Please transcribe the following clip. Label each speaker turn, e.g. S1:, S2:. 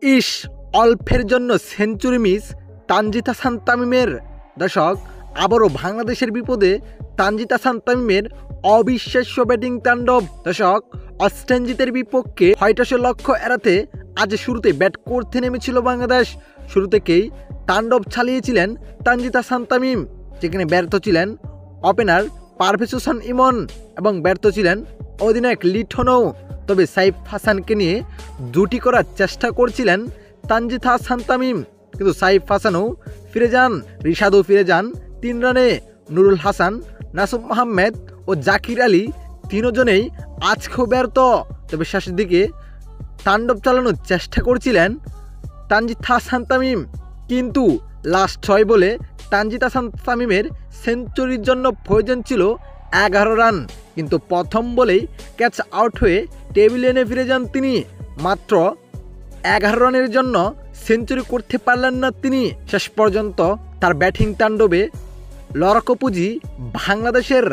S1: ইস, অল্পের জন্য century miss Tanzid Hasan তামিমের। দর্শক, আবারও বাংলাদেশের বিপদে তানজিদ হাসান তামিমের অবিশ্বাস্য ব্যাটিং তাণ্ডব। দর্শক, অস্ট্রেঞ্জিতের বিপক্ষে হোয়াইট লক্ষ্য এড়াতে আজ শুরুতে ব্যাট করতে নেমেছিল বাংলাদেশ। শুরু থেকেই তাণ্ডব চালিয়েছিলেন তানজিদ হাসান তামিম, যেখানে ব্যর্থ ছিলেন ওপেনার পারভেজ হোসেন ইমন এবং ব্যর্থ ছিলেন অধিনায়ক লিটনও। তবে সাইফ হাসানকে নিয়ে দুটি করার চেষ্টা করছিলেন তানজিদ হাসান তামিম, কিন্তু সাইফ হাসানও ফিরে যান, রিশাদও ফিরে যান 3 রানে। নুরুল হাসান, নাসুম আহমেদ ও জাকির আলী তিনজনেই আজকেও ব্যর্থ। তবে শেষের দিকে তাণ্ডব চালানোর চেষ্টা করছিলেন তানজিদ হাসান তামিম, কিন্তু লাস্ট 6 বলে তানজিদ হাসান তামিমের সেঞ্চুরির জন্য প্রয়োজন ছিল 11 রান, কিন্তু প্রথম বলেই ক্যাচ আউট হয়ে টেবিলে এনে ফিরে যান তিনি। মাত্র 11 রানের জন্য সেঞ্চুরি করতে পারলেন না তিনি। শেষ পর্যন্ত তার ব্যাটিং তাণ্ডবে লড়াকো পুঁজি বাংলাদেশের।